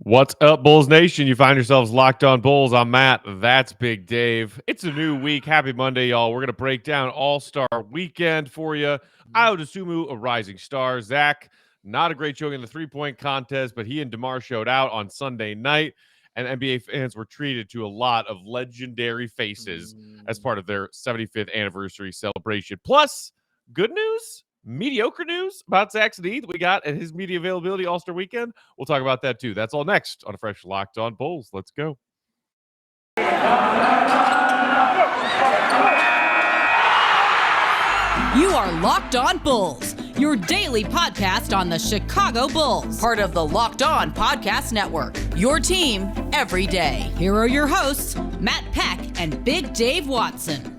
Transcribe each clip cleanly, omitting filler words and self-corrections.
What's up, Bulls Nation? You find yourselves locked on Bulls. I'm Matt. That's Big Dave. It's a new week. Happy Monday, y'all. We're going to break down All-Star Weekend for you. Ayo Dosunmu, a rising star. Zach, not a great showing in the three-point contest, but he and DeMar showed out on Sunday night, and NBA fans were treated to a lot of legendary faces as part of their 75th anniversary celebration. Plus, good news, mediocre news about Zach's knee that we got at his media availability All-Star Weekend. We'll talk about that too. That's all next on a fresh Locked On Bulls. Let's go. You are Locked On Bulls, your daily podcast on the Chicago Bulls, part of the Locked On Podcast Network, your team every day. Here are your hosts, Matt Peck and Big Dave Watson.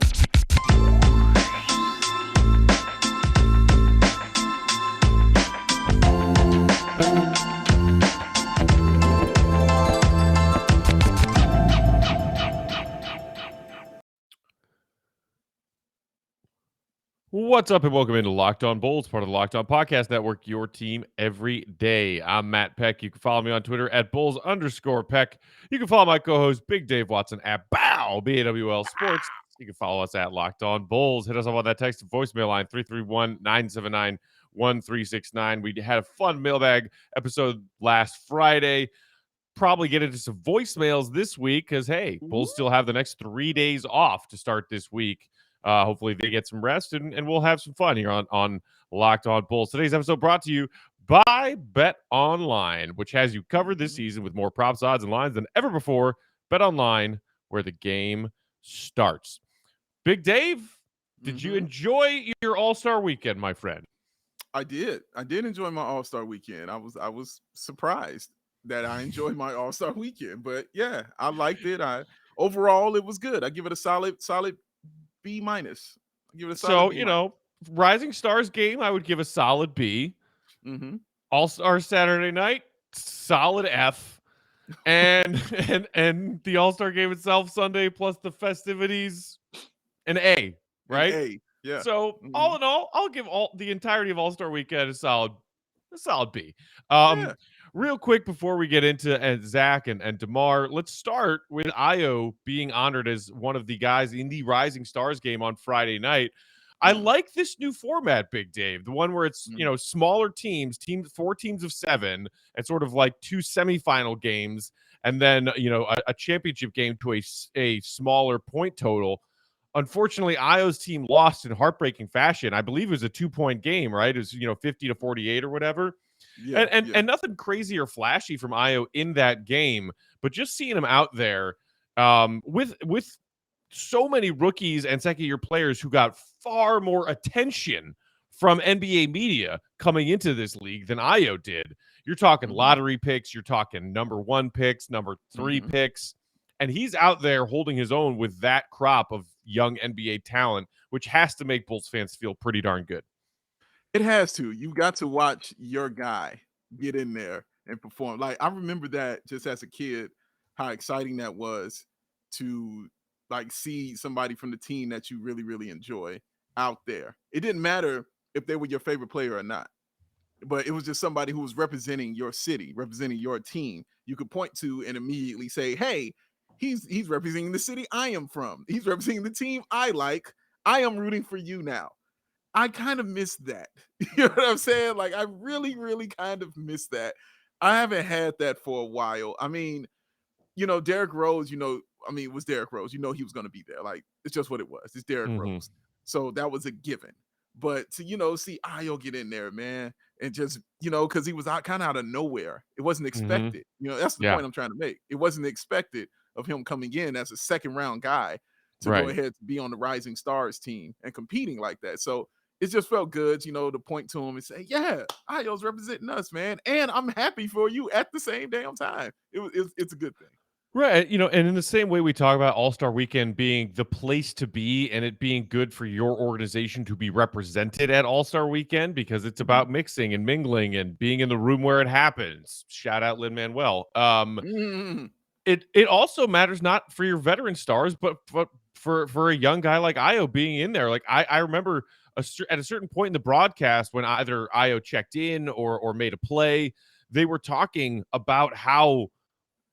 What's up and welcome into Locked On Bulls, part of the Locked On Podcast Network, your team every day. I'm Matt Peck. You can follow me on Twitter at Bulls_Peck. You can follow my co-host Big Dave Watson at BAW, BAWL Sports. You can follow us at Locked On Bulls. Hit us up on that text and voicemail line, 331-979-1369. We had a fun mailbag episode last Friday. Probably get into some voicemails this week because, hey, Bulls still have the next 3 days off to start this week. Hopefully they get some rest and we'll have some fun here on Locked On Bulls. Today's episode brought to you by BetOnline, which has you covered this season with more props, odds, and lines than ever before. BetOnline, where the game starts. Big Dave, did you enjoy your All-Star Weekend, my friend? I did enjoy my All-Star Weekend. I was surprised that I enjoyed my All-Star Weekend, but yeah, I liked it. Overall it was good. I give it a solid B-. Give it a solid B-. Rising Stars game, I would give a solid B. All-Star Saturday night, solid F. And the All-Star game itself Sunday plus the festivities, an A, right? An A, yeah. So all in all, I'll give the entirety of All-Star Weekend a solid B. Real quick before we get into Zach and DeMar, let's start with Ayo being honored as one of the guys in the Rising Stars game on Friday night. I like this new format, Big Dave, the one where it's, smaller teams, 4 teams of 7, and sort of like 2 semifinal games, and then, a championship game to a smaller point total. Unfortunately, Ayo's team lost in heartbreaking fashion. I believe it was a 2-point game, right? It was, 50-48 or whatever. And nothing crazy or flashy from Ayo in that game, but just seeing him out there with so many rookies and second-year players who got far more attention from NBA media coming into this league than Ayo did. You're talking lottery picks, you're talking number 1 picks, number 3 picks, and he's out there holding his own with that crop of young NBA talent, which has to make Bulls fans feel pretty darn good. It has to. You got to watch your guy get in there and perform. Like, I remember that just as a kid, how exciting that was to see somebody from the team that you really, really enjoy out there. It didn't matter if they were your favorite player or not, but it was just somebody who was representing your city, representing your team. You could point to and immediately say, hey, he's representing the city I am from. He's representing the team I like. I am rooting for you now. I kind of miss that. You know what I'm saying? Like, I really, really kind of miss that. I haven't had that for a while. I mean, Derrick Rose, it was Derrick Rose. He was going to be there. Like, it's just what it was. It's Derrick Rose. So that was a given. But to, see Ayo get in there, man, and just, because he was kind of out of nowhere. It wasn't expected. That's the point I'm trying to make. It wasn't expected of him coming in as a second-round guy to go ahead to be on the Rising Stars team and competing like that. So it just felt good, to point to him and say, yeah, Ayo's representing us, man. And I'm happy for you at the same damn time. It's a good thing. Right. And in the same way we talk about All-Star Weekend being the place to be and it being good for your organization to be represented at All-Star Weekend because it's about mixing and mingling and being in the room where it happens. Shout out Lin-Manuel. It also matters not for your veteran stars, but for a young guy like Ayo being in there. Like I remember at a certain point in the broadcast when either Ayo checked in or made a play, they were talking about how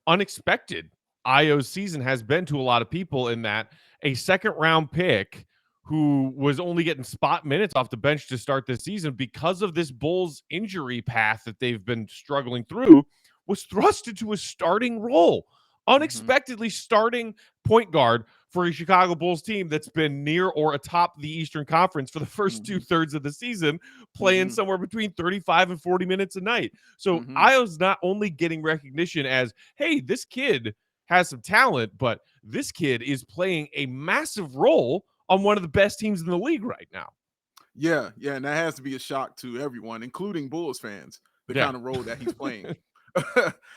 unexpected Ayo's season has been to a lot of people, in that a second round pick who was only getting spot minutes off the bench to start this season because of this Bulls injury path that they've been struggling through was thrust into a starting role. Unexpectedly starting point guard for a Chicago Bulls team that's been near or atop the Eastern Conference for the first 2/3 of the season, playing somewhere between 35 and 40 minutes a night. So Ayo's not only getting recognition as, hey, this kid has some talent, but this kid is playing a massive role on one of the best teams in the league right now. Yeah, and that has to be a shock to everyone, including Bulls fans, the kind of role that he's playing.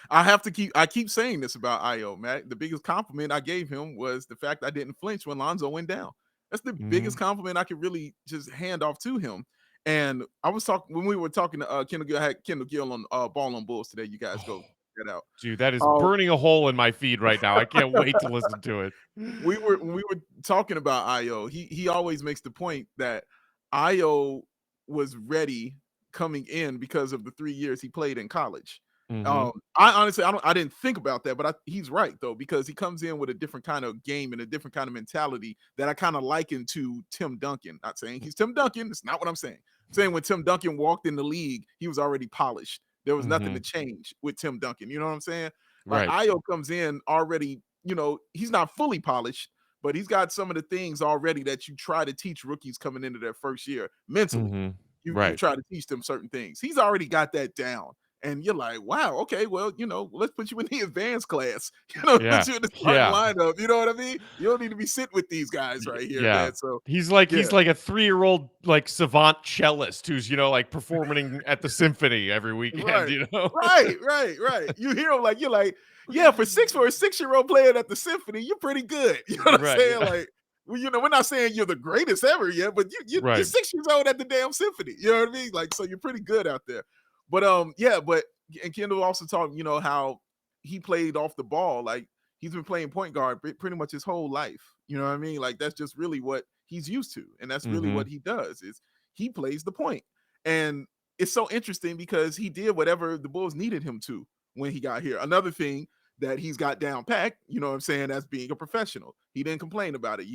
I keep saying this about Ayo, Matt. The biggest compliment I gave him was the fact I didn't flinch when Lonzo went down. That's the biggest compliment I could really just hand off to him. And I was talking when we were talking to Kendall Gill, I had Kendall Gill on Ball on Bulls today. You guys go check that out. Dude, that is burning a hole in my feed right now. I can't wait to listen to it. When we were talking about Ayo, he always makes the point that Ayo was ready coming in because of the 3 years he played in college. I honestly, I didn't think about that, but he's right though, because he comes in with a different kind of game and a different kind of mentality that I kind of liken to Tim Duncan. Not saying he's Tim Duncan. That's not what I'm saying. I'm saying when Tim Duncan walked in the league, he was already polished. There was nothing to change with Tim Duncan. You know what I'm saying? Like Ayo comes in already, he's not fully polished, but he's got some of the things already that you try to teach rookies coming into their first year mentally. You try to teach them certain things. He's already got that down. And you're like, wow, okay, well, let's put you in the advanced class. Put you in the starting lineup. You know what I mean? You don't need to be sitting with these guys right here, man. So he's like a 3-year-old like savant cellist who's like performing at the symphony every weekend. Right. You hear him you're like, yeah, for a 6-year-old playing at the symphony, you're pretty good. You know what I'm saying? Like, well, we're not saying you're the greatest ever yet, but you're 6 years old at the damn symphony. You know what I mean? Like, so you're pretty good out there. But and Kendall also talked, how he played off the ball. Like, he's been playing point guard pretty much his whole life. You know what I mean? Like, that's just really what he's used to. And that's really what he does, is he plays the point. And it's so interesting because he did whatever the Bulls needed him to when he got here. Another thing that he's got down packed, you know what I'm saying, as being a professional. He didn't complain about it.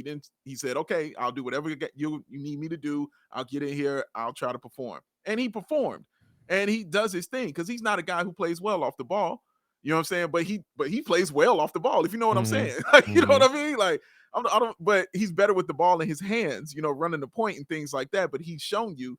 He said, okay, I'll do whatever you need me to do. I'll get in here. I'll try to perform. And he performed. And he does his thing because he's not a guy who plays well off the ball. You know what I'm saying? But he plays well off the ball, if you know what I'm saying. You know what I mean? Like, I don't, but he's better with the ball in his hands, running the point and things like that. But he's shown you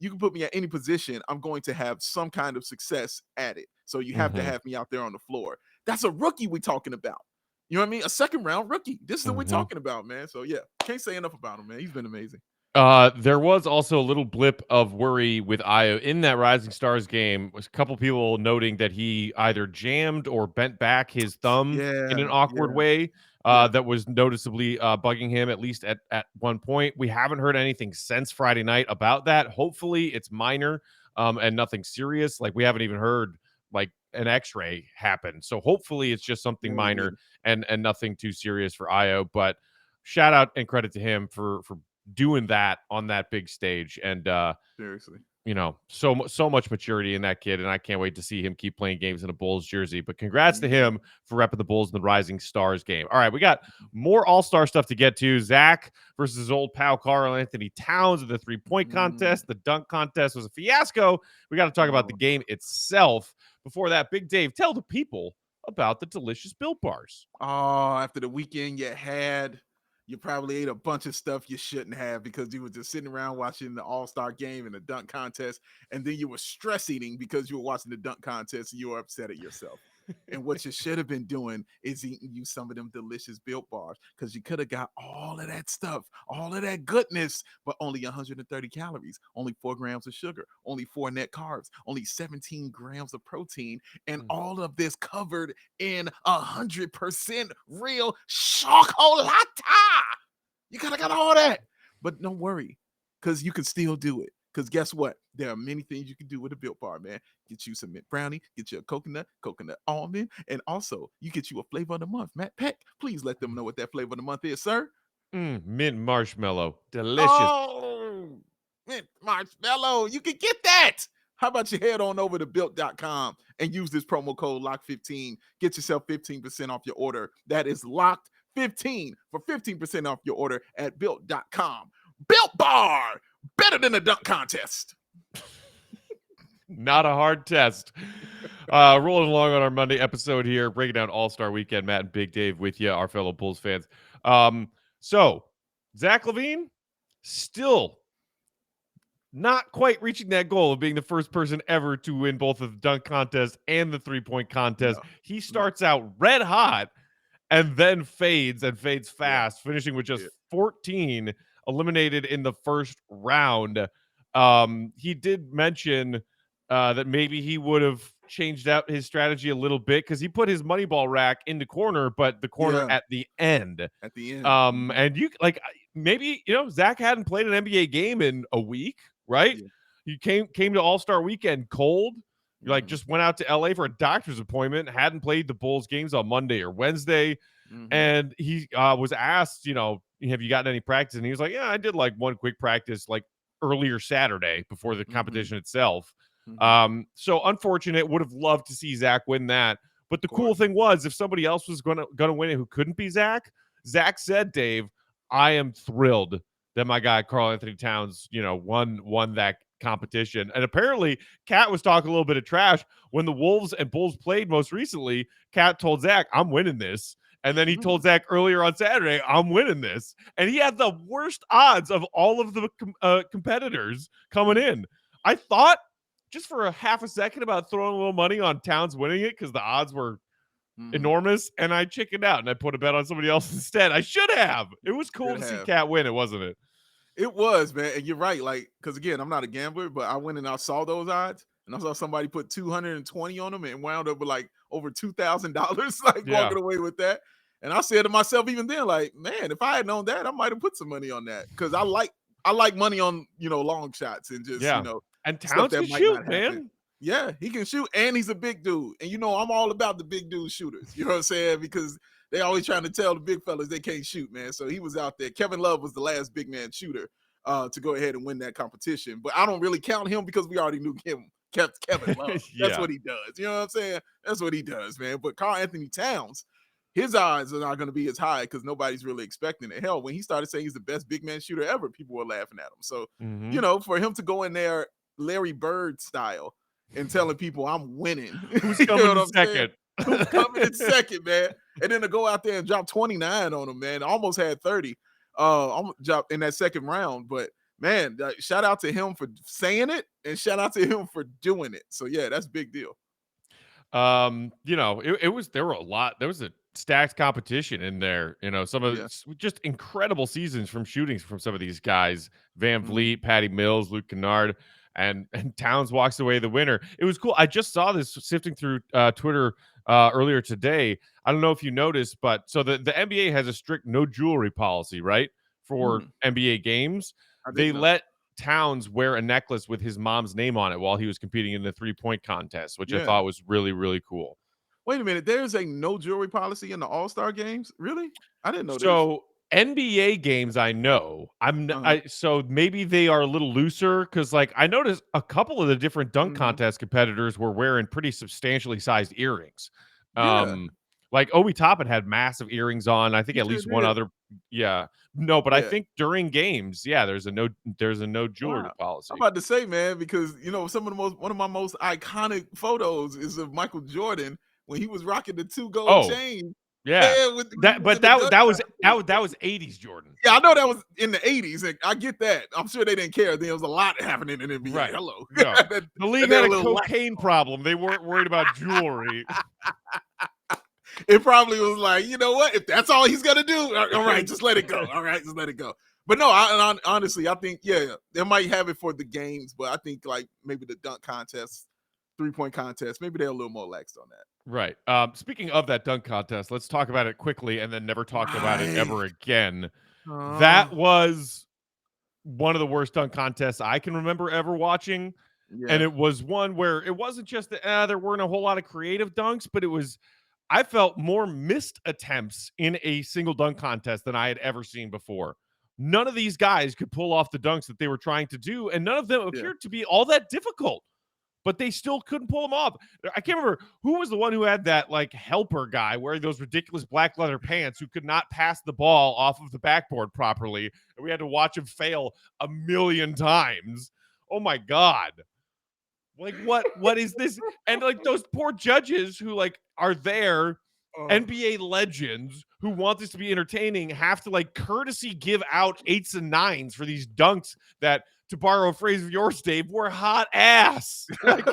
can put me at any position, I'm going to have some kind of success at it. So you have to have me out there on the floor. That's a rookie we're talking about. You know what I mean? A second round rookie. This is what we're talking about, man. So yeah, can't say enough about him, man. He's been amazing. There was also a little blip of worry with Ayo in that Rising Stars game. Was a couple people noting that he either jammed or bent back his thumb in an awkward way that was noticeably bugging him, at least at one point. We haven't heard anything since Friday night about that. Hopefully it's minor and nothing serious. Like, we haven't even heard like an x-ray happen. So hopefully it's just something minor and nothing too serious for Ayo. But shout out and credit to him for doing that on that big stage. And seriously, so much maturity in that kid, and I can't wait to see him keep playing games in a Bulls jersey. But congrats to him for repping the Bulls in the Rising Stars game. All right, we got more All-Star stuff to get to. Zach versus his old pal Karl-Anthony Towns in the 3-point contest. The dunk contest was a fiasco. We got to talk about the game itself. Before that, Big Dave, tell the people about the delicious Built Bars. Oh, after the weekend you probably ate a bunch of stuff you shouldn't have because you were just sitting around watching the All-Star game and the dunk contest, and then you were stress eating because you were watching the dunk contest and you were upset at yourself. And what you should have been doing is eating you some of them delicious Built Bars, because you could have got all of that stuff, all of that goodness, but only 130 calories, only 4 grams of sugar, only 4 net carbs, only 17 grams of protein, and all of this covered in 100% real chocolate. You could have got all that, but don't worry, because you can still do it. Because guess what? There are many things you can do with a Built Bar, man. Get you some mint brownie, get you a coconut almond, and also you get you a flavor of the month. Matt Peck, please let them know what that flavor of the month is, sir. Mint marshmallow. Delicious. Oh, mint marshmallow. You can get that. How about you head on over to built.com and use this promo code LOCK15. Get yourself 15% off your order. That is LOCKed15 for 15% off your order at built.com. Built Bar, better than a dunk contest. Not a hard test. Rolling along on our Monday episode here, breaking down All-Star Weekend. Matt and Big Dave with you, our fellow Bulls fans. So Zach LaVine still not quite reaching that goal of being the first person ever to win both the dunk contest and the three-point contest. No. He starts out red hot and then fades fast, finishing with just 14 eliminated in the first round. He did mention that maybe he would have changed out his strategy a little bit because he put his money ball rack in the corner, but the corner at the end. At the end. And you like maybe, Zach hadn't played an NBA game in a week, right? You came to All-Star Weekend cold. You like just went out to LA for a doctor's appointment, hadn't played the Bulls games on Monday or Wednesday. And he was asked, have you gotten any practice? And he was like, yeah, I did like one quick practice like earlier Saturday before the competition itself. So unfortunate, would have loved to see Zach win that. But the cool thing was, if somebody else was gonna win it who couldn't be Zach said, Dave, I am thrilled that my guy Karl-Anthony Towns, won that competition. And apparently Cat was talking a little bit of trash when the Wolves and Bulls played most recently. Cat told Zach, I'm winning this. And then he told Zach earlier on Saturday, I'm winning this. And he had the worst odds of all of the competitors coming in. I thought just for a half a second about throwing a little money on Towns winning it because the odds were enormous, and I chickened out and I put a bet on somebody else instead. I should have. It was cool to see Cat win, it wasn't it? It was, man. And you're right. Like, because again, I'm not a gambler, but I went and I saw those odds, and I saw somebody put 220 on them and wound up with like over $2,000, like walking away with that. And I said to myself, even then, like, man, if I had known that, I might have put some money on that because I like money on long shots and just And Towns can shoot, man. Yeah, he can shoot, and he's a big dude. And I'm all about the big dude shooters. You know what I'm saying? Because they always trying to tell the big fellas they can't shoot, man. So he was out there. Kevin Love was the last big man shooter to go ahead and win that competition. But I don't really count him because we already knew him. Kevin Love. That's what he does. You know what I'm saying? That's what he does, man. But Karl-Anthony Towns, his odds are not going to be as high because nobody's really expecting it. Hell, when he started saying he's the best big man shooter ever, people were laughing at him. So, for him to go in there Larry Bird style and telling people I'm winning. Who's coming in second? Who's coming in second, man? And then to go out there and drop 29 on him, man. Almost had 30 drop in that second round. But, man, shout out to him for saying it and shout out to him for doing it. So, yeah, that's a big deal. There was a stacked competition in there. Some of just incredible seasons from shootings from some of these guys. Van Vliet, Patty Mills, Luke Kennard. And Towns walks away the winner. It was cool. I just saw this sifting through Twitter earlier today. I don't know if you noticed, but so the NBA has a strict no jewelry policy, right? For NBA games. They let Towns wear a necklace with his mom's name on it while he was competing in the 3-point contest, which I thought was really, really cool. Wait a minute. There's a no jewelry policy in the All-Star games? Really? I didn't know so, NBA games, I know. So maybe they are a little looser because, like, I noticed a couple of the different dunk contest competitors were wearing pretty substantially sized earrings. Like Obi Toppin had massive earrings on. I think at least one other. Yeah, no, but I think during games, there's a no jewelry policy. I'm about to say, man, because one of my most iconic photos is of Michael Jordan when he was rocking the 2 gold chains. Yeah, that was 80s Jordan. Yeah, I know that was in the 80s, and I get that. I'm sure they didn't care. There was a lot happening in NBA. Right. Hello, no. The league had a cocaine problem. They weren't worried about jewelry. It probably was like, you know what? If that's all he's gonna do, all right, just let it go. All right, just let it go. But no, honestly, I think they might have it for the games, but I think like maybe the dunk contest, 3-point contest, maybe they're a little more lax on that. Right. Speaking of that dunk contest, let's talk about it quickly and then never talk about it ever again. That was one of the worst dunk contests I can remember ever watching. Yeah. And it was one where it wasn't just that there weren't a whole lot of creative dunks, but I felt more missed attempts in a single dunk contest than I had ever seen before. None of these guys could pull off the dunks that they were trying to do, and none of them appeared to be all that difficult. but they still couldn't pull him off. I can't remember who was the one who had that like helper guy wearing those ridiculous black leather pants who could not pass the ball off of the backboard properly. And we had to watch him fail a million times. Oh my God. Like what is this? And like those poor judges who like are there, NBA legends who want this to be entertaining, have to like courtesy give out 8s and 9s for these dunks that, to borrow a phrase of yours, Dave, were hot ass. Like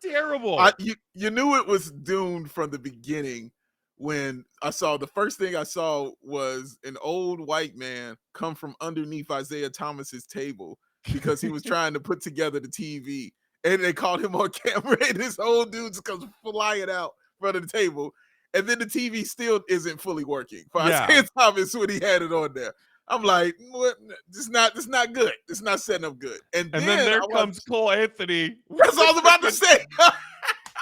terrible. You knew it was doomed from the beginning when I saw the first thing I saw was an old white man come from underneath Isaiah Thomas's table because he was trying to put together the TV, and they caught him on camera, and this old dude just comes flying out in front of the table, and then the TV still isn't fully working for Isaiah Thomas when he had it on there. I'm like, what? This is not good. It's not setting up good. And then there comes Karl-Anthony. That's all I was about to say. I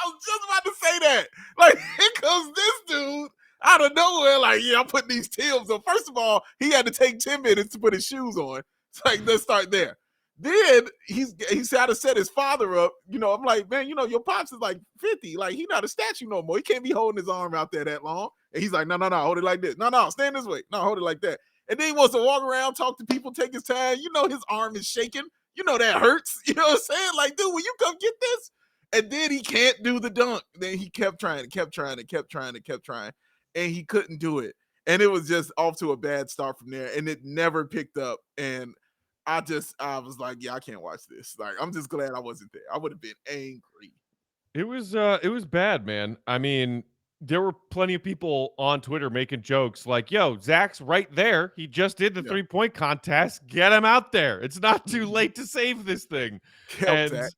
was just about to say that. Like, here comes this dude out of nowhere. Like, yeah, I'm putting these Timbs on. First of all, he had to take 10 minutes to put his shoes on. It's like, let's start there. Then he's had to set his father up. You know, I'm like, man, you know, your pops is like 50. Like, he's not a statue no more. He can't be holding his arm out there that long. And he's like, no, hold it like this. No, stand this way. No, hold it like that. And then he wants to walk around, talk to people, take his time. You know, his arm is shaking. You know, that hurts. You know what I'm saying? Like, dude, will you come get this? And then he can't do the dunk. Then he kept trying. And he couldn't do it. And it was just off to a bad start from there. And it never picked up. And I was like, yeah, I can't watch this. Like, I'm just glad I wasn't there. I would have been angry. It was bad, man. I mean, there were plenty of people on Twitter making jokes like, yo, Zach's right there. He just did the 3-point contest. Get him out there. It's not too late to save this thing. And Zach.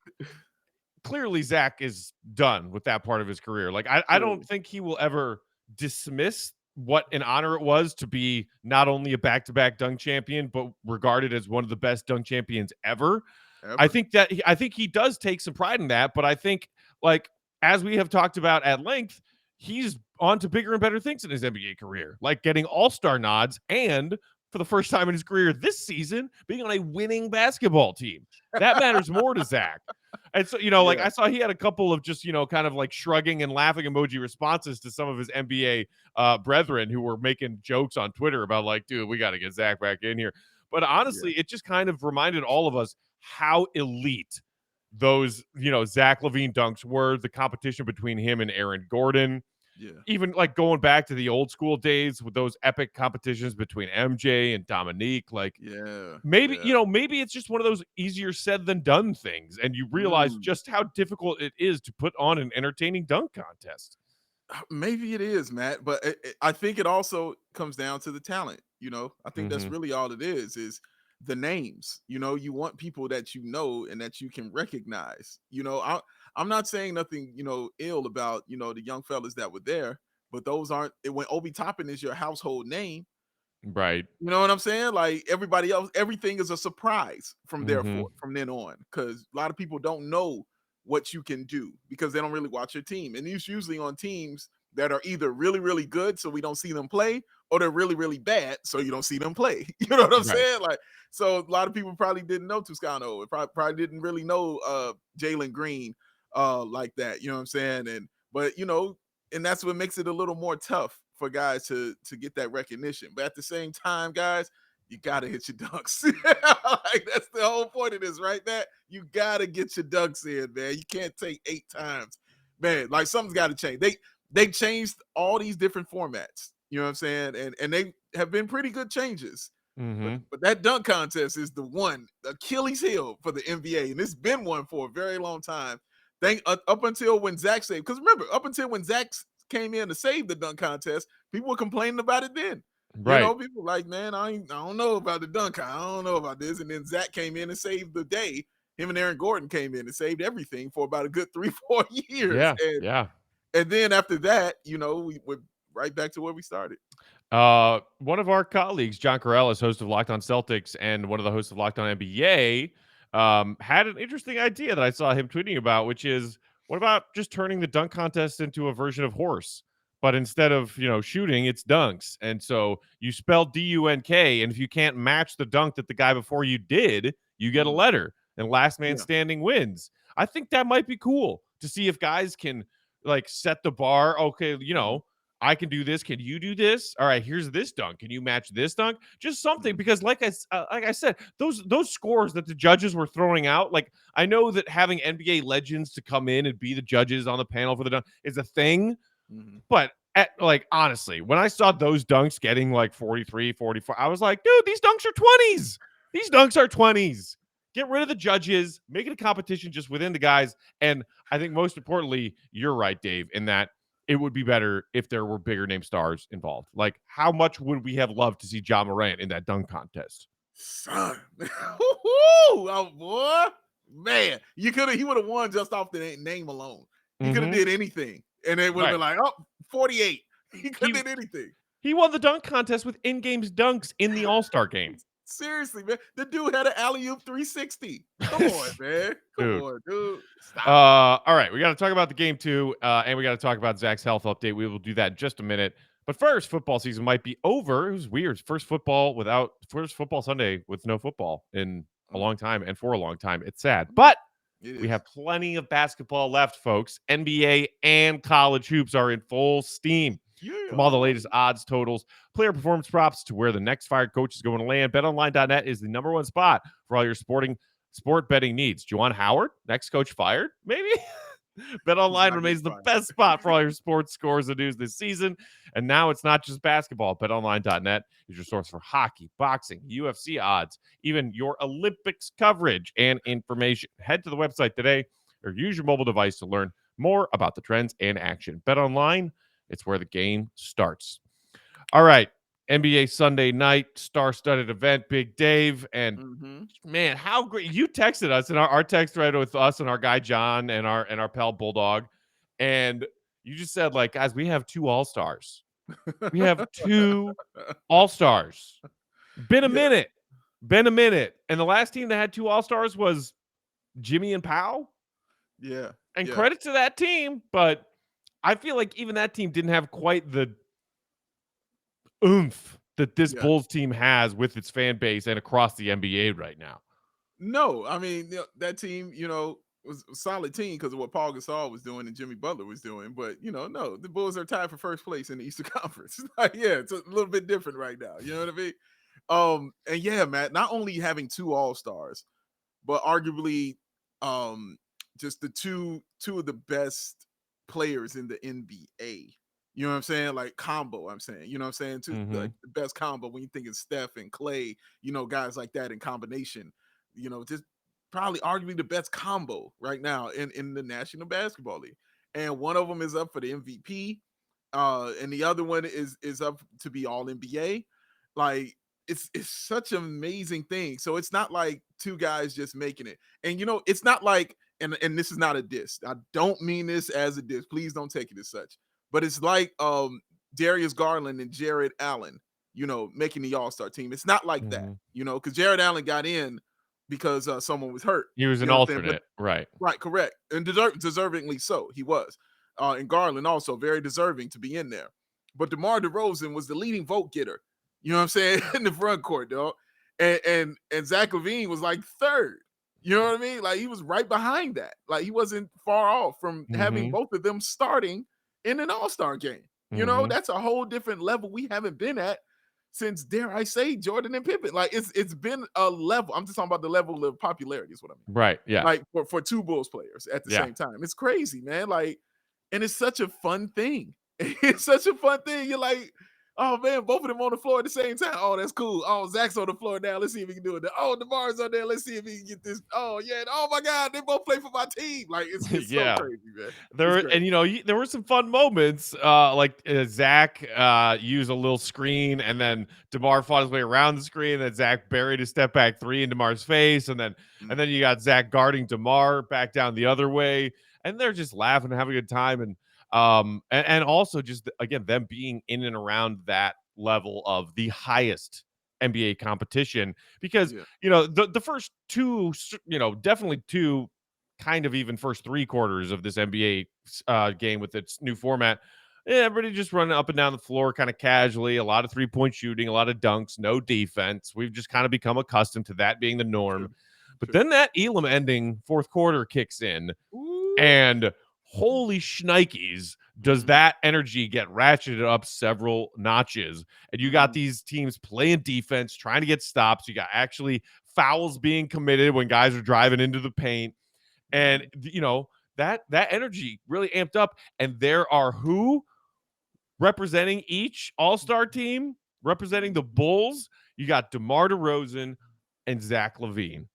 Clearly Zach is done with that part of his career. Like, I don't think he will ever dismiss what an honor it was to be not only a back-to-back dunk champion, but regarded as one of the best dunk champions ever. I think he does take some pride in that, but I think, like, as we have talked about at length, he's on to bigger and better things in his NBA career, like getting all-star nods and, for the first time in his career this season, being on a winning basketball team. That matters more to Zach. And so, you know, like I saw he had a couple of just, you know, kind of like shrugging and laughing emoji responses to some of his NBA brethren who were making jokes on Twitter about like, dude, we got to get Zach back in here. But honestly, it just kind of reminded all of us how elite those, you know, Zach LaVine dunks were, the competition between him and Aaron Gordon. Yeah. Even like going back to the old school days with those epic competitions between MJ and Dominique, like maybe it's just one of those easier said than done things. And you realize just how difficult it is to put on an entertaining dunk contest. Maybe it is, Matt, but I think it also comes down to the talent. You know, I think that's really all it is the names. You know, you want people that you know and that you can recognize. You know, I'm not saying nothing, you know, ill about, you know, the young fellas that were there, but those aren't, when Obi Toppin is your household name, right? You know what I'm saying? Like everybody else, everything is a surprise from from then on, because a lot of people don't know what you can do because they don't really watch your team. And it's usually on teams that are either really, really good, so we don't see them play, or they're really, really bad, so you don't see them play. You know what I'm saying? Like, so a lot of people probably didn't know Toscano, probably didn't really know Jalen Green like that. You know what I'm saying? But you know, and that's what makes it a little more tough for guys to get that recognition. But at the same time, guys, you gotta hit your dunks. Like, that's the whole point of this, right? That you gotta get your dunks in, man. You can't take 8 times, man. Like, something's got to change. They changed all these different formats. You know what I'm saying? And they have been pretty good changes. But that dunk contest is the one, Achilles heel for the NBA, and it's been one for a very long time. Up until when Zach saved, because remember, up until when Zach came in to save the dunk contest, people were complaining about it then. Right. You know, people were like, man, I don't know about the dunk. I don't know about this. And then Zach came in and saved the day. Him and Aaron Gordon came in and saved everything for about a good 3-4 years. And then after that, you know, we went right back to where we started. One of our colleagues, John Corrales, host of Locked On Celtics and one of the hosts of Locked On NBA, had an interesting idea that I saw him tweeting about, which is, what about just turning the dunk contest into a version of horse? But instead of, you know, shooting, it's dunks. And so you spell D-U-N-K, and if you can't match the dunk that the guy before you did, you get a letter. and last man Yeah. standing wins. I think that might be cool to see if guys can like set the bar. Okay, I can do this. Can you do this? All right, here's this dunk. Can you match this dunk? Just something, because like I said, those scores that the judges were throwing out, like I know that having NBA legends to come in and be the judges on the panel for the dunk is a thing, but honestly, when I saw those dunks getting like 43, 44, I was like, dude, these dunks are 20s. These dunks are 20s. Get rid of the judges, make it a competition just within the guys. And I think most importantly, you're right, Dave, in that it would be better if there were bigger name stars involved. Like, how much would we have loved to see Ja Morant in that dunk contest? Son. Oh, boy. Man, he would have won just off the name alone. He could have did anything. And they would have been like, 48. He could have did anything. He won the dunk contest with in-games dunks in the All-Star game. Seriously, man. The dude had an alley-oop 360. Come on, man. Come on, dude. Stop. All right, we got to talk about the game too, and we got to talk about Zach's health update. We will do that in just a minute. But first, football season might be over. It was weird. First football Sunday with no football in a long time, and for a long time. It's sad. But we have plenty of basketball left, folks. NBA and college hoops are in full steam. From all the latest odds, totals, player performance props to where the next fired coach is going to land, BetOnline.net is the number one spot for all your sport betting needs. Juwan Howard, next coach fired? Maybe? BetOnline remains the best spot for all your sports scores and news this season. And now it's not just basketball. BetOnline.net is your source for hockey, boxing, UFC odds, even your Olympics coverage and information. Head to the website today or use your mobile device to learn more about the trends and action. BetOnline, it's where the game starts. All right. NBA Sunday night, star-studded event, Big Dave. And man, how great. You texted us in our text thread with us and our guy John and our pal Bulldog. And you just said, like, guys, we have 2 All-Stars. We have 2 All-Stars. Been a minute. And the last team that had 2 All-Stars was Jimmy and Powell. Yeah. And credit to that team, but I feel like even that team didn't have quite the oomph that this Bulls team has with its fan base and across the NBA right now. No, I mean, that team, was a solid team because of what Paul Gasol was doing and Jimmy Butler was doing. But, no, the Bulls are tied for first place in the Eastern Conference. It's a little bit different right now. You know what I mean? And yeah, Matt, not only having 2 All-Stars, but arguably just the two of the best players in the NBA. You know what I'm saying? Like combo, I'm saying. You know what I'm saying? Like the best combo when you think of Steph and Clay, guys like that in combination. Just probably arguably the best combo right now in the National Basketball League. And one of them is up for the MVP. And the other one is up to be all NBA. Like it's such an amazing thing. So it's not like 2 guys just making it. And it's not like, and this is not a diss. I don't mean this as a diss. Please don't take it as such. But it's like Darius Garland and Jared Allen, making the All-Star team. It's not like that, because Jared Allen got in because someone was hurt. He was an alternate, right? Right, correct. And deservingly so, he was. And Garland also very deserving to be in there. But DeMar DeRozan was the leading vote getter, you know what I'm saying, in the front court, dog. And Zach LaVine was like 3rd. You know what I mean? Like he was right behind that. Like he wasn't far off from having both of them starting in an All-Star game. That's a whole different level we haven't been at since, dare I say, Jordan and Pippen. Like it's been a level. I'm just talking about the level of popularity is what I mean. Right. Yeah. Like for 2 Bulls players at the same time. It's crazy, man. Like, and it's such a fun thing. It's such a fun thing. You're like, oh man, both of them on the floor at the same time. Oh, that's cool. Oh, Zach's on the floor now. Let's see if he can do it. Oh, DeMar's on there. Let's see if he can get this. Oh, yeah. Oh my God, they both play for my team. Like it's so crazy, man. There were some fun moments. Zach used a little screen, and then DeMar fought his way around the screen. And then Zach buried a step back 3 in DeMar's face, and then you got Zach guarding DeMar back down the other way, and they're just laughing and having a good time. And also just, again, them being in and around that level of the highest NBA competition, because, the first 2, definitely 2 kind of even first 3 quarters of this NBA game with its new format, everybody just running up and down the floor kind of casually, a lot of 3-point shooting, a lot of dunks, no defense. We've just kind of become accustomed to that being the norm. But then that Elam ending fourth quarter kicks in, and holy shnikes, does that energy get ratcheted up several notches. And you got these teams playing defense, trying to get stops. You got actually fouls being committed when guys are driving into the paint. And, that energy really amped up. And there are who representing each all-star team, representing the Bulls. You got DeMar DeRozan and Zach LaVine.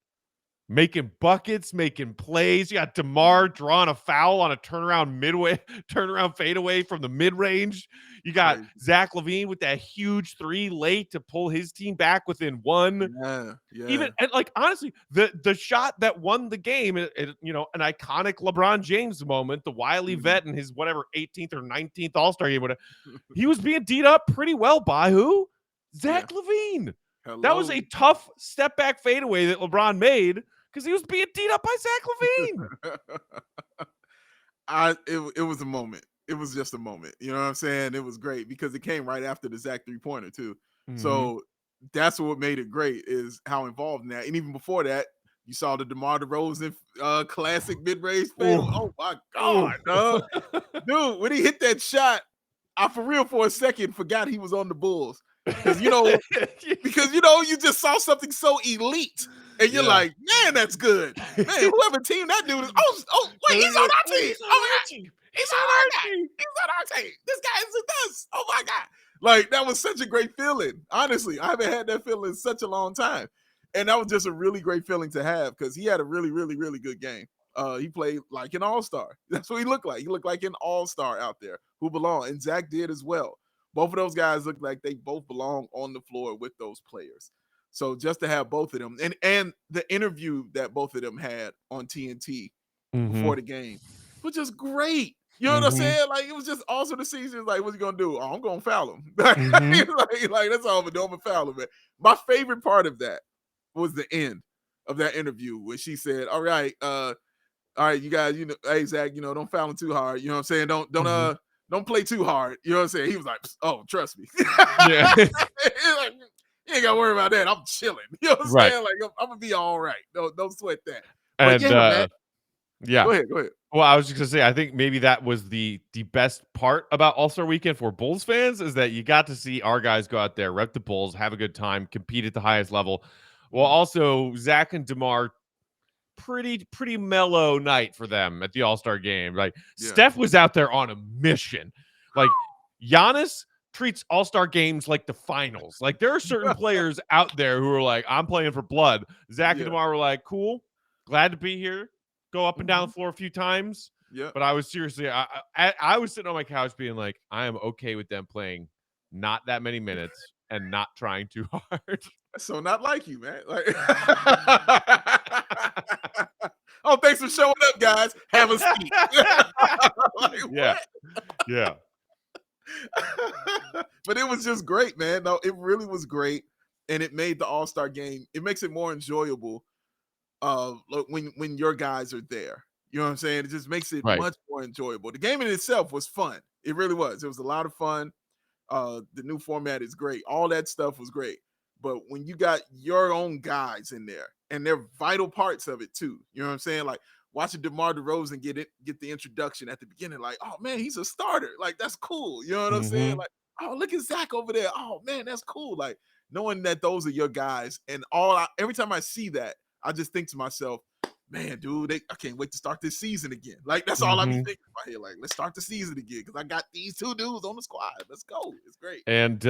Making buckets, making plays. You got DeMar drawing a foul on a turnaround fadeaway from the mid-range. You got Zach LaVine with that huge three late to pull his team back within one. Yeah. Even and honestly, the shot that won the game, an iconic LeBron James moment, the wily vet in his 18th or 19th All-Star game, whatever. He was being D'd up pretty well by who? Zach LaVine. Hello. That was a tough step back fadeaway that LeBron made, because he was being D'd up by Zach LaVine. It was a moment. It was just a moment. You know what I'm saying? It was great because it came right after the Zach 3-pointer too. So that's what made it great, is how involved in that. And even before that, you saw the DeMar DeRozan classic mid-range fade. Oh my God, dog. Dude, when he hit that shot, I for real for a second forgot he was on the Bulls. Because you just saw something so elite. And you're like, man, that's good. Man, whoever team that dude is. Wait, he's on our team. He's on our team. He's on our team. This guy is with us. Oh my God. Like, that was such a great feeling. Honestly, I haven't had that feeling in such a long time. And that was just a really great feeling to have, because he had a really, really, really good game. He played like an all-star. That's what he looked like. He looked like an all-star out there who belonged. And Zach did as well. Both of those guys looked like they both belong on the floor with those players. So just to have both of them, and the interview that both of them had on TNT before the game was just great. You know what I'm saying? Like, it was just awesome to see. Just like, what's he gonna do? Oh, I'm gonna foul him. Like, that's all I'm gonna do. I'm gonna foul him. Man. My favorite part of that was the end of that interview when she said, "All right, you guys, hey Zach, don't foul him too hard. You know what I'm saying? Don't play too hard." You know what I'm saying? He was like, "Oh, trust me." Yeah. Like, you ain't gotta worry about that. I'm chilling. You know what I'm saying? Like, I'm gonna be all right. Don't sweat that. But and Go ahead. Well, I was just gonna say, I think maybe that was the best part about All-Star Weekend for Bulls fans, is that you got to see our guys go out there, rep the Bulls, have a good time, compete at the highest level. Well, also Zach and DeMar, pretty mellow night for them at the All-Star game. Like, Steph was out there on a mission. Like, Giannis treats All-Star games like the finals. Like, there are certain players out there who are like, I'm playing for blood. Zach and DeMar were like, cool, glad to be here. Go up and down the floor a few times. Yeah. But I was seriously, I was sitting on my couch being like, I am okay with them playing not that many minutes and not trying too hard. So not like you, man. Like, oh, thanks for showing up, guys. Have a seat. Like, yeah. But it was just great, man. No, it really was great, and it made the All-Star game. It makes it more enjoyable. When your guys are there, you know what I'm saying? It just makes it much more enjoyable. The game in itself was fun. It really was. It was a lot of fun. The new format is great. All that stuff was great. But when you got your own guys in there, and they're vital parts of it too, you know what I'm saying? Like, watching DeMar DeRozan get the introduction at the beginning, like, oh man, he's a starter. Like, that's cool. You know what I'm saying? Like, oh, look at Zach over there. Oh man, that's cool. Like, knowing that those are your guys, and every time I see that, I just think to myself, man, dude, I can't wait to start this season again. Like, that's all I be thinking about here. Like, let's start the season again, because I got these two dudes on the squad. Let's go. It's great. And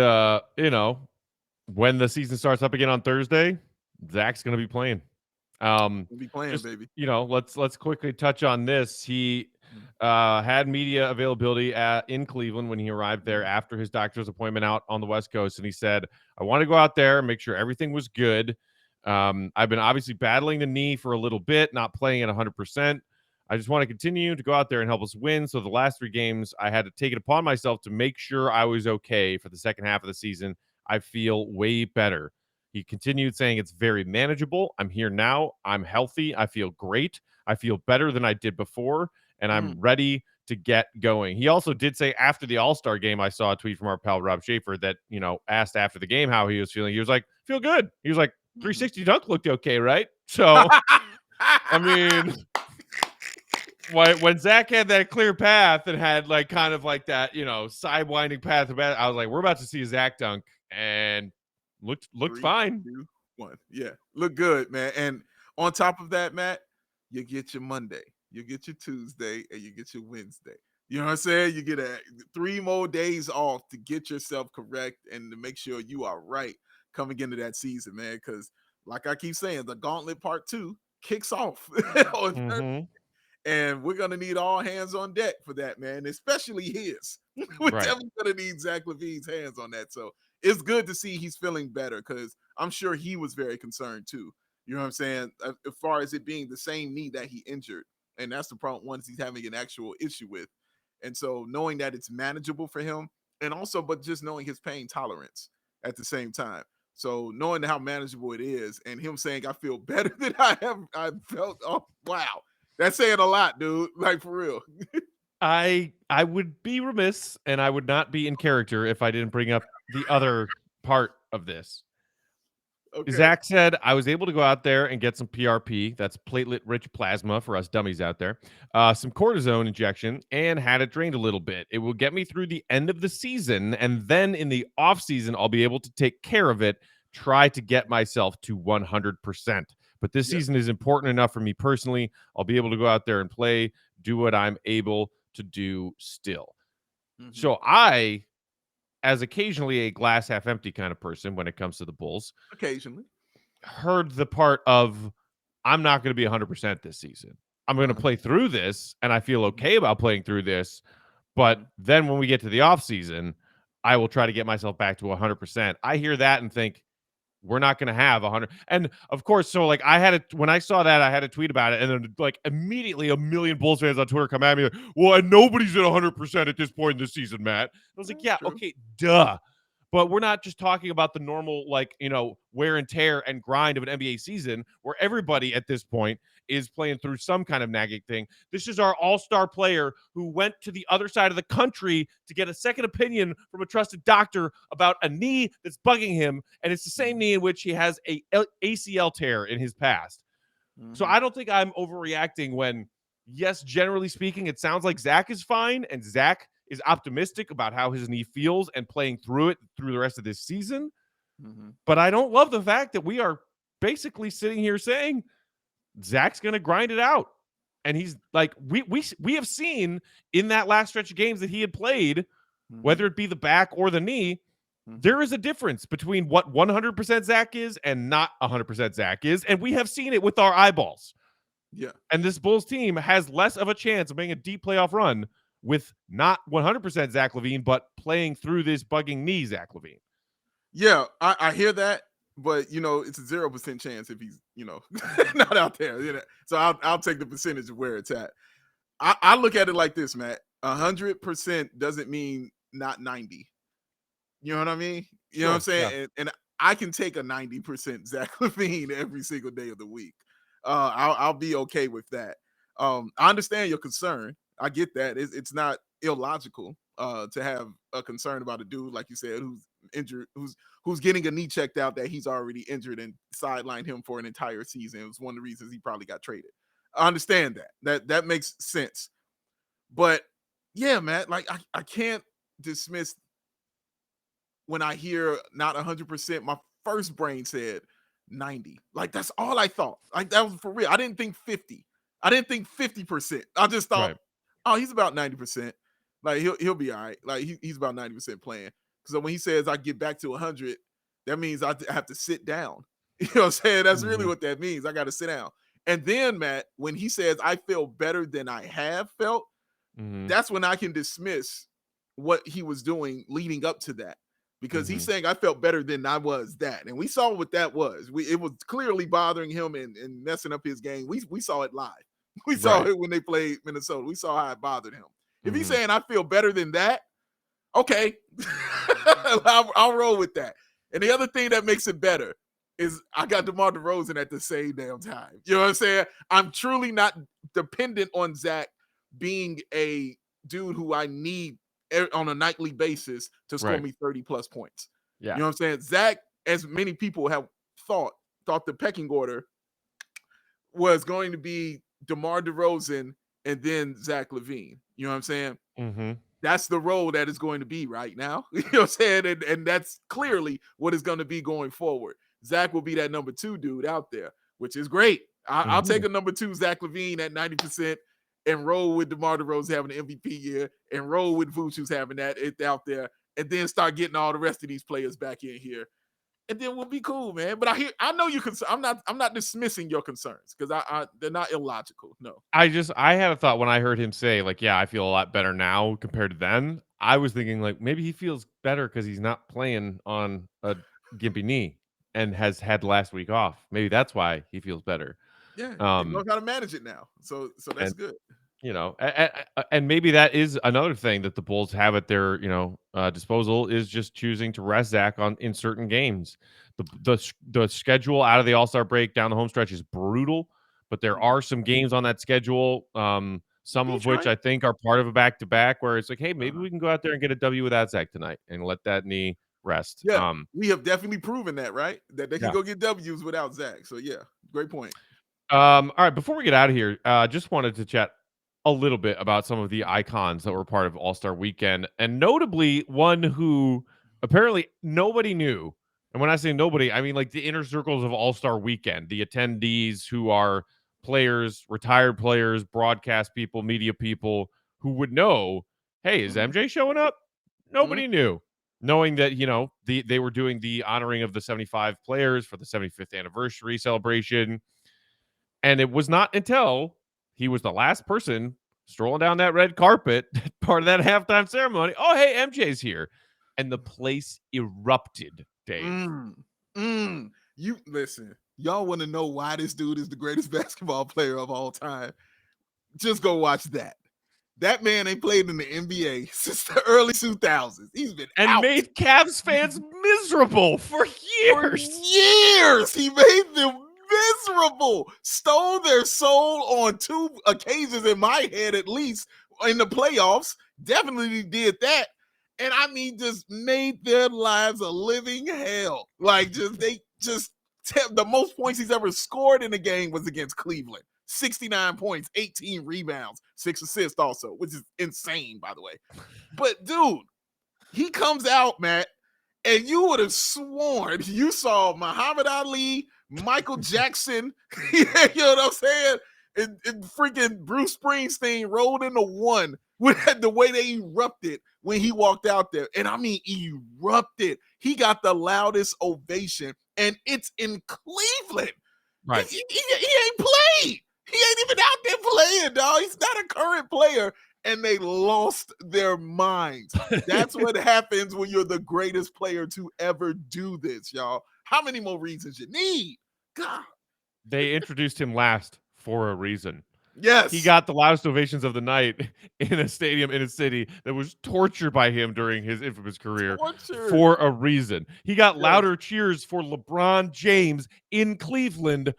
when the season starts up again on Thursday, Zach's gonna be playing. We'll be playing, baby. Let's quickly touch on this. He had media availability in Cleveland when he arrived there after his doctor's appointment out on the West Coast, and he said, I want to go out there and make sure everything was good. I've been obviously battling the knee for a little bit, not playing at 100%. I just want to continue to go out there and help us win. So the last 3 games, I had to take it upon myself to make sure I was okay for the second half of the season. I feel way better. He continued saying, it's very manageable. I'm here now. I'm healthy. I feel great. I feel better than I did before, and I'm ready to get going. He also did say after the All-Star game, I saw a tweet from our pal Rob Schaefer that, asked after the game how he was feeling. He was like, feel good. He was like, 360 dunk looked okay, right? So, I mean, when Zach had that clear path and had like kind of like that, sidewinding path, I was like, we're about to see a Zach dunk, and looked 3, fine. 2, 1. Yeah, look good, man. And on top of that, Matt, you get your Monday, you get your Tuesday, and you get your Wednesday. You know what I'm saying? You get 3 more days off to get yourself correct and to make sure you are right coming into that season, man. Because like I keep saying, the Gauntlet Part 2 kicks off on Thursday. Mm-hmm. And we're gonna need all hands on deck for that, man, especially his. We're Right. definitely gonna need Zach LaVine's hands on that. So it's good to see he's feeling better because I'm sure he was very concerned too. You know what I'm saying? As far as it being the same knee that he injured, and that's the problem ones he's having an actual issue with. And so knowing that it's manageable for him, and also, but just knowing his pain tolerance at the same time. So knowing how manageable it is, and him saying, "I feel better than I felt." Oh wow, that's saying a lot, dude. Like for real. I would be remiss and I would not be in character if I didn't bring up the other part of this. Okay. Zach said, I was able to go out there and get some PRP, that's platelet-rich plasma for us dummies out there, some cortisone injection, and had it drained a little bit. It will get me through the end of the season, and then in the off-season, I'll be able to take care of it, try to get myself to 100%. But this season is important enough for me personally. I'll be able to go out there and play, do what I'm able to do still. Mm-hmm. So I, as occasionally a glass half empty kind of person when it comes to the Bulls, occasionally heard the part of I'm not going to be 100% this season. I'm going to play through this, and I feel okay about playing through this. But then when we get to the off season, I will try to get myself back to 100%. I hear that and think we're not going to have 100. And of course, so like when I saw that, I had a tweet about it, and then like immediately a million Bulls fans on Twitter come at me like, well, and nobody's at 100% at this point in the season, Matt. I was like, yeah, okay, duh. But we're not just talking about the normal, wear and tear and grind of an NBA season where everybody at this point is playing through some kind of nagging thing. This is our all-star player who went to the other side of the country to get a second opinion from a trusted doctor about a knee that's bugging him, and it's the same knee in which he has a ACL tear in his past. So I don't think I'm overreacting when, yes, generally speaking, it sounds like Zach is fine, and Zach is optimistic about how his knee feels and playing through it through the rest of this season. But I don't love the fact that we are basically sitting here saying Zach's going to grind it out. And he's like, we have seen in that last stretch of games that he had played, whether it be the back or the knee, there is a difference between what 100% Zach is and not 100% Zach is. And we have seen it with our eyeballs. Yeah. And this Bulls team has less of a chance of making a deep playoff run with not 100% Zach LaVine, but playing through this bugging knee Zach LaVine. Yeah, I hear that, but it's a 0% chance if he's not out there. So I'll take the percentage of where it's at. I look at it like this, Matt. 100% doesn't mean not 90. You know what I mean? You know what I'm saying? Yeah. And I can take a 90% Zach LaVine every single day of the week. I'll be okay with that. I understand your concern. I get that. It's not illogical to have a concern about a dude, like you said, who's injured, who's getting a knee checked out that he's already injured and sidelined him for an entire season. It was one of the reasons he probably got traded. I understand that. That makes sense. But yeah, man, like I can't dismiss when I hear not 100%. My first brain said 90. Like that's all I thought. Like that was for real. I didn't think 50. I didn't think 50%. I just thought, oh, he's about 90%. Like he'll be all right. Like he's about 90% playing. So when he says I get back to 100, that means I have to sit down. You know what I'm saying? That's really what that means. I got to sit down. And then, Matt, when he says I feel better than I have felt, that's when I can dismiss what he was doing leading up to that. Because he's saying I felt better than I was that. And we saw what that was. It was clearly bothering him and messing up his game. We saw it live. We saw it when they played Minnesota. We saw how it bothered him. If he's saying I feel better than that, okay, I'll roll with that. And the other thing that makes it better is I got DeMar DeRozan at the same damn time. You know what I'm saying? I'm truly not dependent on Zach being a dude who I need on a nightly basis to score me 30 plus points. Yeah. You know what I'm saying? Zach, as many people have thought the pecking order was going to be DeMar DeRozan and then Zach LaVine. You know what I'm saying? Mm-hmm. That's the role that is going to be right now. You know what I'm saying? And that's clearly what is going to be going forward. Zach will be that number 2 dude out there, which is great. I'll take a number 2 Zach LaVine at 90% and roll with DeMar DeRozan having an MVP year and roll with Vucevic's having that out there, and then start getting all the rest of these players back in here. And then we'll be cool, man. But I know you I'm not dismissing your concerns, because they're not illogical. No. I had a thought when I heard him say, like, yeah, I feel a lot better now compared to then. I was thinking, like, maybe he feels better because he's not playing on a gimpy knee and has had last week off. Maybe that's why he feels better. Yeah, he knows how to manage it now. So that's good. You know, and maybe that is another thing that the Bulls have at their, disposal, is just choosing to rest Zach in certain games. The schedule out of the All-Star break down the home stretch is brutal, but there are some games on that schedule, some of which I think are part of a back-to-back, where it's like, hey, maybe we can go out there and get a W without Zach tonight and let that knee rest. Yeah, we have definitely proven that, right? That they can Yeah. go get W's without Zach. So yeah, great point. All right, before we get out of here, just wanted to chat a little bit about some of the icons that were part of All-Star Weekend, and notably one who apparently nobody knew. And when I say nobody, I mean like the inner circles of All-Star Weekend, the attendees who are players, retired players, broadcast people, media people who would know, hey, is MJ showing up? Nobody knew. Knowing that, they were doing the honoring of the 75 players for the 75th anniversary celebration. And it was not until he was the last person strolling down that red carpet, part of that halftime ceremony. Oh, hey, MJ's here. And the place erupted, Dave. You listen, y'all want to know why this dude is the greatest basketball player of all time? Just go watch that. That man ain't played in the NBA since the early 2000s. He's been out. Made Cavs fans miserable for years. He made them miserable, stole their soul on 2 occasions in my head, at least in the playoffs. Definitely did that. And I mean, just made their lives a living hell. Like, the most points he's ever scored in a game was against Cleveland. 69 points, 18 rebounds, 6 assists also, which is insane, by the way. But dude, he comes out, Matt, and you would have sworn you saw Muhammad Ali, Michael Jackson, you know what I'm saying? And freaking Bruce Springsteen rolled into one with the way they erupted when he walked out there. And I mean, erupted. He got the loudest ovation, and it's in Cleveland. Right. He ain't played. He ain't even out there playing, dog. He's not a current player. And they lost their minds. That's what happens when you're the greatest player to ever do this, y'all. How many more reasons you need? God. They introduced him last for a reason. Yes. He got the loudest ovations of the night in a stadium in a city that was tortured by him during his infamous career for a reason. He got louder cheers for LeBron James in Cleveland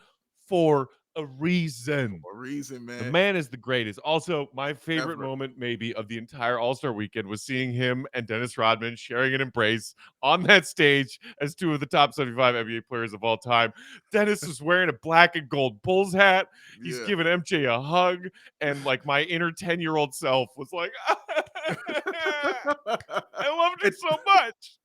for a reason. For a reason, man. The man is the greatest. Also, my favorite moment maybe of the entire All-Star weekend was seeing him and Dennis Rodman sharing an embrace on that stage as 2 of the top 75 NBA players of all time. Dennis was wearing a black and gold Bulls hat. He's giving MJ a hug. And like my inner 10-year-old self was like, I loved it so much.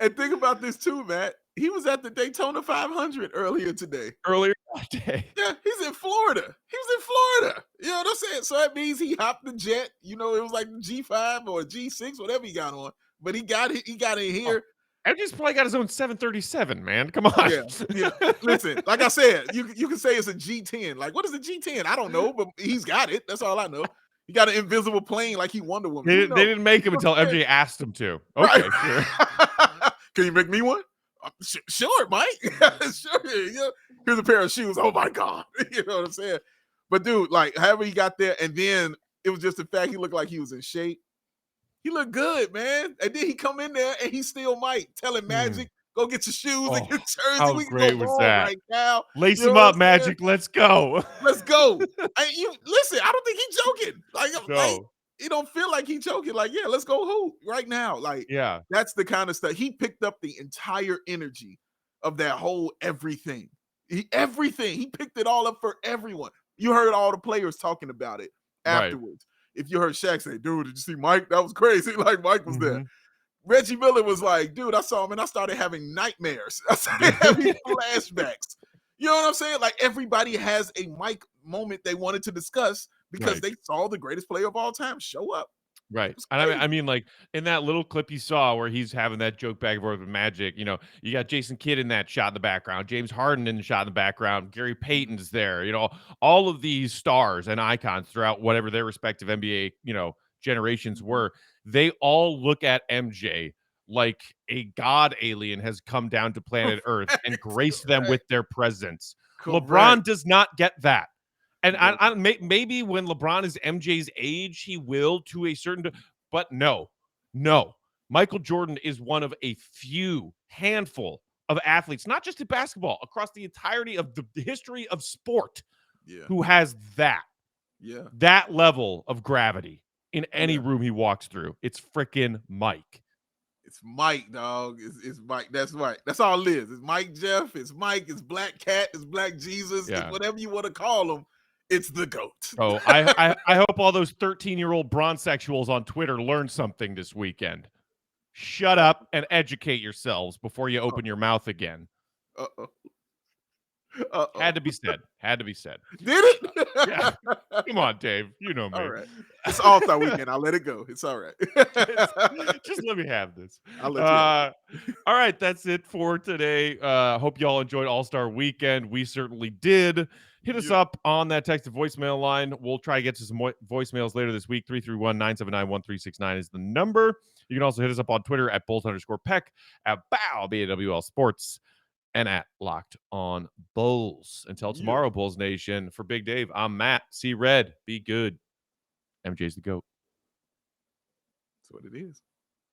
And think about this too, Matt. He was at the Daytona 500 earlier today. Earlier that day. Yeah, he's in Florida. You know what I'm saying? So that means he hopped the jet. You know, it was like G5 or G6, whatever he got on. But he got in here. MJ's probably got his own 737, man. Come on. Yeah. Listen, like I said, you can say it's a G10. Like, what is a G10? I don't know, but he's got it. That's all I know. He got an invisible plane like he Wonder Woman. They didn't make him until MJ asked him to. Okay, right. Sure. Can you make me one? Sure, Mike. Sure. Here's a pair of shoes. Oh my God. You know what I'm saying? But dude, like, however he got there, and then it was just the fact he looked like he was in shape. He looked good, man. And then he come in there and he still Magic, go get your shoes and your jersey. How we can great go was that? right now. Lace him up, Magic. Let's go. Let's go. Listen, I don't think he's joking. Like, it don't feel like he's joking. Like, yeah, let's go hoop right now. Like, yeah, that's the kind of stuff. He picked up the entire energy of that whole everything. Everything. He picked it all up for everyone. You heard all the players talking about it Right. afterwards. If you heard Shaq say, dude, did you see Mike? That was crazy. Like, Mike was there. Mhm. Reggie Miller was like, dude, I saw him and I started having nightmares. I started having flashbacks. You know what I'm saying? Like, everybody has a Mike moment they wanted to discuss because Right. they saw the greatest player of all time show up. Right. It's And I crazy. mean, like in that little clip you saw where he's having that joke back and forth with Magic, you got Jason Kidd in that shot in the background, James Harden in the shot in the background, Gary Payton's there, all of these stars and icons throughout whatever their respective NBA, generations were. They all look at MJ like a god alien has come down to planet Earth and graced them with their presence. Correct. LeBron does not get that. And He doesn't. maybe when LeBron is MJ's age, he will to a certain, but no. Michael Jordan is one of a handful of athletes, not just in basketball, across the entirety of the history of sport, Yeah. who has that level of gravity in any room he walks through. It's freaking Mike. It's Mike, dog. It's Mike. That's right. That's all it is. It's Mike Jeff. It's Mike. It's Black Cat. It's Black Jesus. Yeah. It's whatever you want to call him. It's the GOAT. Oh, I hope all those 13-year-old bronzexuals on Twitter learn something this weekend. Shut up and educate yourselves before you open your mouth again. Uh-oh. Had to be said. Did it? Yeah. Come on, Dave. You know me. All right. It's All-Star Weekend. I'll let it go. It's all right. Just let me have this. I'll let you have all right, that's it for today. Hope y'all enjoyed All-Star Weekend. We certainly did. Hit us up on that text to voicemail line. We'll try to get to some voicemails later this week. 331-979-1369 is the number. You can also hit us up on Twitter at Bulls_Peck, at BAWL Sports, and at Locked On Bulls. Until tomorrow, Bulls Nation. For Big Dave, I'm Matt. See red. Be good. MJ's the GOAT. That's what it is.